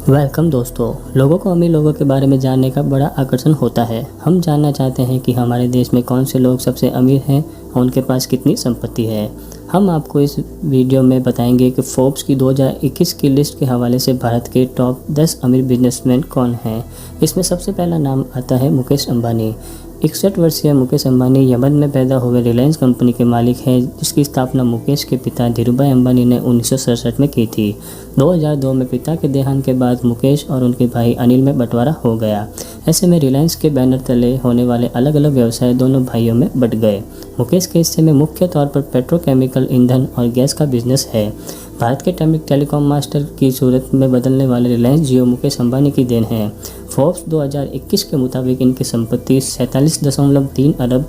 Welcome दोस्तों। लोगों को अमीर लोगों के बारे में जानने का बड़ा आकर्षण होता है। हम जानना चाहते हैं कि हमारे देश में कौन से लोग सबसे अमीर हैं और उनके पास कितनी संपत्ति है। हम आपको इस वीडियो में बताएंगे कि फोर्ब्स की 2021 की लिस्ट के हवाले से भारत के टॉप 10 अमीर बिजनेसमैन कौन हैं। इसमें सबसे पहला नाम आता है मुकेश अंबानी। 61 वर्षीय मुकेश अंबानी यमन में पैदा हुए रिलायंस कंपनी के मालिक हैं, जिसकी स्थापना मुकेश के पिता धीरूभाई अंबानी ने 1967 में की थी। 2002 में पिता के देहांत के बाद मुकेश और उनके भाई अनिल में बंटवारा हो गया। ऐसे में रिलायंस के बैनर तले होने वाले अलग अलग व्यवसाय दोनों भाइयों में बंट गए। मुकेश के हिस्से में मुख्य तौर पर पेट्रोकेमिकल, ईंधन और गैस का बिजनेस है। भारत के टेलीकॉम मास्टर की सूरत में बदलने वाले रिलायंस जियो मुकेश अंबानी की देन है। फोर्ब्स 2021 के मुताबिक इनकी संपत्ति 47.3 अरब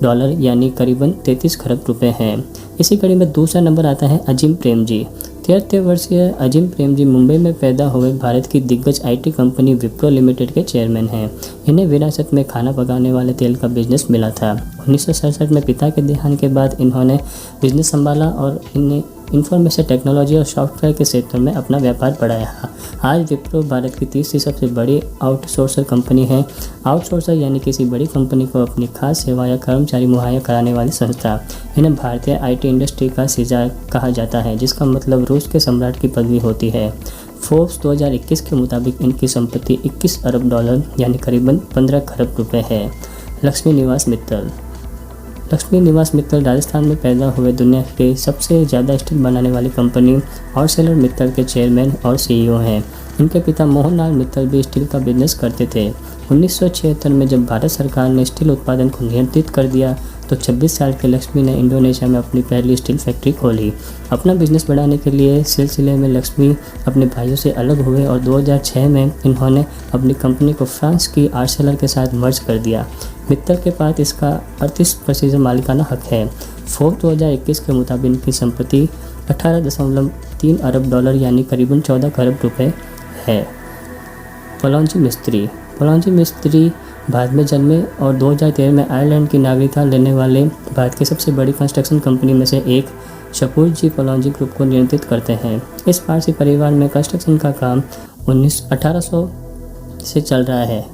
डॉलर यानी करीबन 33 खरब रुपए है। इसी कड़ी में दूसरा नंबर आता है अजीम प्रेमजी। 73 वर्षीय अजीम प्रेमजी मुंबई में पैदा हुए भारत की दिग्गज आईटी कंपनी विप्रो लिमिटेड के चेयरमैन हैं। इन्हें विरासत में खाना पकाने वाले तेल का बिजनेस मिला था। 1967 में पिता के देहांत के बाद इन्होंने बिजनेस संभाला और इन्हें इंफॉर्मेशन टेक्नोलॉजी और सॉफ्टवेयर के क्षेत्र में अपना व्यापार बढ़ाया। आज विप्रो भारत की तीसरी सबसे बड़ी आउटसोर्सर कंपनी है। आउटसोर्सर यानी किसी बड़ी कंपनी को अपनी खास सेवा या कर्मचारी मुहैया कराने वाली संस्था। इन्हें भारतीय आईटी इंडस्ट्री का सीजा कहा जाता है, जिसका मतलब रूस के सम्राट की पदवी होती है। फोर्ब्स 2021 के मुताबिक इनकी संपत्ति 21 अरब डॉलर यानी करीबन 15 खरब रुपए है। लक्ष्मी निवास मित्तल। लक्ष्मी निवास मित्तल राजस्थान में पैदा हुए दुनिया के सबसे ज़्यादा स्टील बनाने वाली कंपनी हॉलसेलर मित्तल के चेयरमैन और सीईओ हैं। इनके पिता मोहनलाल मित्तल भी स्टील का बिजनेस करते थे। 1976 में जब भारत सरकार ने स्टील उत्पादन को नियंत्रित कर दिया तो 26 साल के लक्ष्मी ने इंडोनेशिया में अपनी पहली स्टील फैक्ट्री खोली। अपना बिजनेस बढ़ाने के लिए सिलसिले में लक्ष्मी अपने भाइयों से अलग हुए और 2006 में इन्होंने अपनी कंपनी को फ्रांस की आर्सेलर के साथ मर्ज कर दिया। मित्तल के पास इसका 38% मालिकाना हक है। फोर्ब्स 2021 के मुताबिक इनकी संपत्ति 18.3 अरब डॉलर यानी करीबन 14 खरब रुपए है। पलौजी मिस्त्री भारत में जन्मे और 2013 में आयरलैंड की नागरिकता लेने वाले भारत की सबसे बड़ी कंस्ट्रक्शन कंपनी में से एक शपूरजी पलौजी ग्रुप को नियंत्रित करते हैं। इस पारसी परिवार में कंस्ट्रक्शन का काम 1800 से चल रहा है।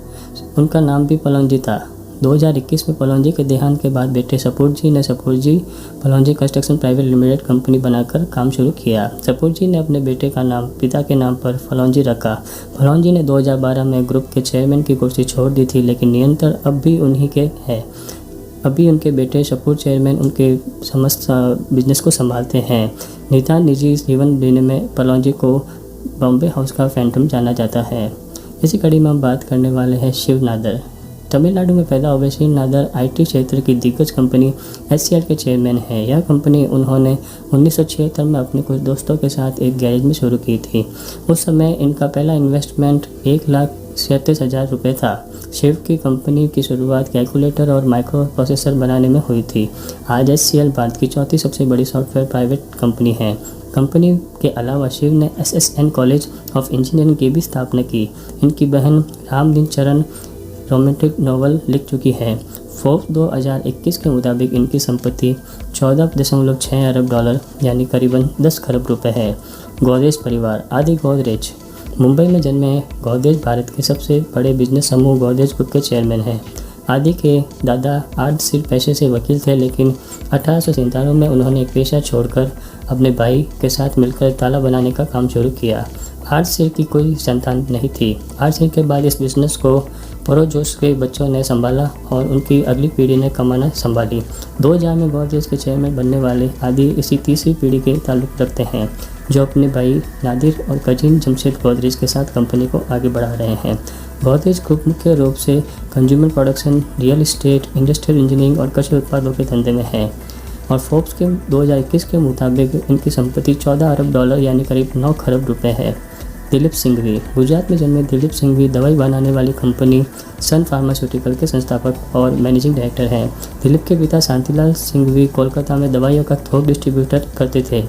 उनका नाम भी पलौजी था। 2021 में पलौजी के देहांत के बाद बेटे सपूरजी ने Shapoorji Pallonji construction private limited company बनाकर काम शुरू किया। सपूरजी ने अपने बेटे का नाम पिता के नाम पर पलौजी रखा। पलौजी ने 2012 में ग्रुप के चेयरमैन की कुर्सी छोड़ दी थी, लेकिन नियंत्रण अब भी उन्हीं के है। अभी उनके बेटे सपूर चेयरमैन उनके समस्त बिजनेस को संभालते हैं। निजी जीवन जीने में पलौजी को बॉम्बे हाउस का फैंटम जाना जाता है। इसी कड़ी में हम बात करने वाले हैं शिव नादर। तमिलनाडु में पैदा हुए शिव नादर आईटी क्षेत्र की दिग्गज कंपनी एचसीएल के चेयरमैन हैं। यह कंपनी उन्होंने 1976 में अपने कुछ दोस्तों के साथ एक गैरेज में शुरू की थी। उस समय इनका पहला इन्वेस्टमेंट 1,37,000 रुपये था। शिव की कंपनी की शुरुआत कैलकुलेटर और माइक्रो प्रोसेसर बनाने में हुई थी। आज एचसीएल भारत की चौथी सबसे बड़ी सॉफ्टवेयर प्राइवेट कंपनी है। कंपनी के अलावा शिव ने एसएसएन कॉलेज ऑफ इंजीनियरिंग की भी स्थापना की। इनकी बहन रामदीन चरण रोमांटिक नॉवल लिख चुकी है। फोर्ब्स 2021 के मुताबिक इनकी संपत्ति 14.6 अरब डॉलर यानी करीबन 10 खरब रुपए है। गोदरेज परिवार। आदि गोदरेज मुंबई में जन्मे गोदरेज भारत के सबसे बड़े बिजनेस समूह गोदरेज ग्रुप के चेयरमैन हैं। आदि के दादा आर्ट सिर्फ पेशे से वकील थे, लेकिन 1897 में उन्होंने एक पेशा छोड़कर अपने भाई के साथ मिलकर ताला बनाने का काम शुरू किया। आर्ट सिर की कोई संतान नहीं थी। आर्ट सिर के बाद इस बिजनेस को पड़ोस के बच्चों ने संभाला और उनकी अगली पीढ़ी ने कमाना संभाली। 2000 में गोदरेज के चेयरमैन बनने वाले आदि इसी तीसरी पीढ़ी के ताल्लुक रखते हैं, जो अपने भाई नादिर और कजीन जमशेद गोदरेज के साथ कंपनी को आगे बढ़ा रहे हैं। गोदरेज ग्रुप मुख्य रूप से consumer production, real estate, industrial engineering और कृषि उत्पादों के धंधे में है। और फोर्ब्स के 2021 के मुताबिक इनकी संपत्ति 14 अरब डॉलर यानी करीब 9 खरब रुपए है। दिलीप सिंघवी। गुजरात में जन्मे दिलीप सिंघवी दवाई बनाने वाली कंपनी सन फार्मास्यूटिकल के संस्थापक और मैनेजिंग डायरेक्टर हैं। दिलीप के पिता शांतिलाल सिंघवी कोलकाता में दवाइयों का थोक डिस्ट्रीब्यूटर करते थे।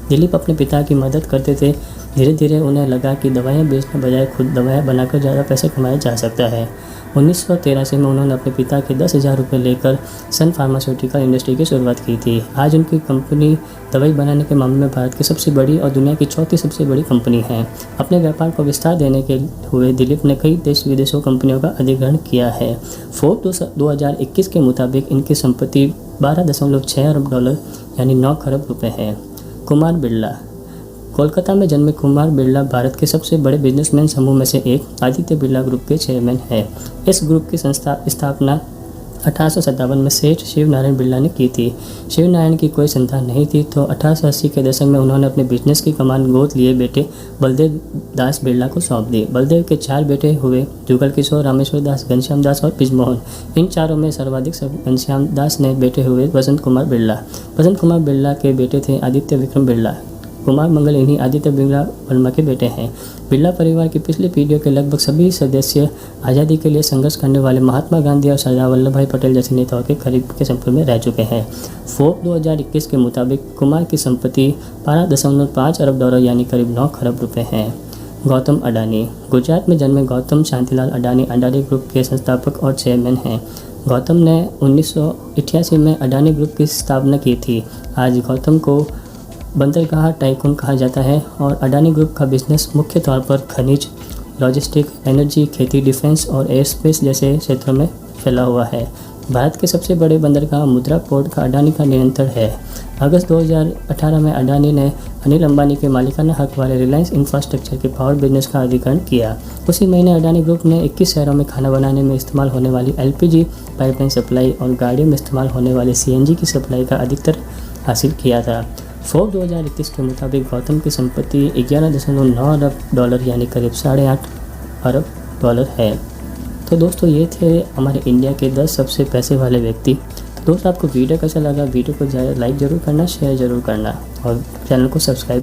दिलीप अपने पिता की मदद करते थे धीरे धीरे उन्हें लगा कि दवाइयाँ बेचने बजाय खुद दवाइयाँ बनाकर ज़्यादा पैसे कमाया जा सकता है। 1983 में उन्होंने अपने पिता के 10,000 रुपये लेकर सन फार्मास्यूटिकल इंडस्ट्री की शुरुआत की थी। आज उनकी कंपनी दवाई बनाने के मामले में भारत की सबसे बड़ी और दुनिया की चौथी सबसे बड़ी कंपनी है। अपने व्यापार को विस्तार देने के हुए दिलीप ने कई देश विदेशों कंपनियों का अधिग्रहण किया है। फोर्ब्स 2021 के मुताबिक इनकी संपत्ति 12.6 अरब डॉलर यानी 9 खरब रुपए है। कुमार बिरला। कोलकाता में जन्मे कुमार बिरला भारत के सबसे बड़े बिजनेसमैन समूह में से एक आदित्य बिरला ग्रुप के चेयरमैन है। इस ग्रुप की स्थापना 1857 में सेठ शिव नारायण बिरला ने की थी। शिव नारायण की कोई संतान नहीं थी, तो 1880 के दशक में उन्होंने अपने बिजनेस की कमान गोद लिए बेटे बलदेव दास बिरला को सौंप दी। बलदेव के 4 बेटे हुए, जुगल किशोर, रामेश्वर दास, घनश्याम दास और ब्रिजमोहन। इन चारों में सर्वाधिक घनश्याम दास ने बेटे हुए वसंत कुमार बिरला। वसंत कुमार बिरला के बेटे थे आदित्य विक्रम बिरला। कुमार मंगल इन्हीं आदित्य बिरला वर्मा के बेटे हैं। बिरला परिवार की पिछली पीढ़ियों के लगभग सभी सदस्य आज़ादी के लिए संघर्ष करने वाले महात्मा गांधी और सरदार वल्लभ भाई पटेल जैसे नेताओं के करीब के संपर्क में रह चुके हैं। फोर्ब्स 2021 के मुताबिक कुमार की संपत्ति 12.5 अरब डॉलर यानी करीब 9 खरब रुपए है। गौतम अडानी। गुजरात में जन्मे गौतम शांतिलाल अडानी अडानी ग्रुप के संस्थापक और चेयरमैन हैं। गौतम ने 1988 में अडानी ग्रुप की स्थापना की थी। आज गौतम को बंदरगाह टाइकून कहा जाता है और अडानी ग्रुप का बिजनेस मुख्य तौर पर खनिज, लॉजिस्टिक, एनर्जी, खेती, डिफेंस और एयरस्पेस जैसे क्षेत्रों में फैला हुआ है। भारत के सबसे बड़े बंदरगाह मुद्रा पोर्ट का अडानी का नियंत्रण है। अगस्त 2018 में अडानी ने अनिल अंबानी के मालिकाना हक वाले रिलायंस इंफ्रास्ट्रक्चर के पावर बिजनेस का अधिग्रहण किया। उसी महीने अडानी ग्रुप ने 21 शहरों में खाना बनाने में इस्तेमाल होने वाली LPG पाइपलाइन सप्लाई और गाड़ियों में इस्तेमाल होने वाले CNG की सप्लाई का अधिकतर हासिल किया था। फोर्ब्स 2021 के मुताबिक गौतम की संपत्ति 11.9 अरब डॉलर यानी करीब 8.5 अरब डॉलर है। तो दोस्तों, ये थे हमारे इंडिया के 10 सबसे पैसे वाले व्यक्ति। तो दोस्तों, आपको वीडियो कैसा लगा? वीडियो को लाइक ज़रूर करना, शेयर ज़रूर करना और चैनल को सब्सक्राइब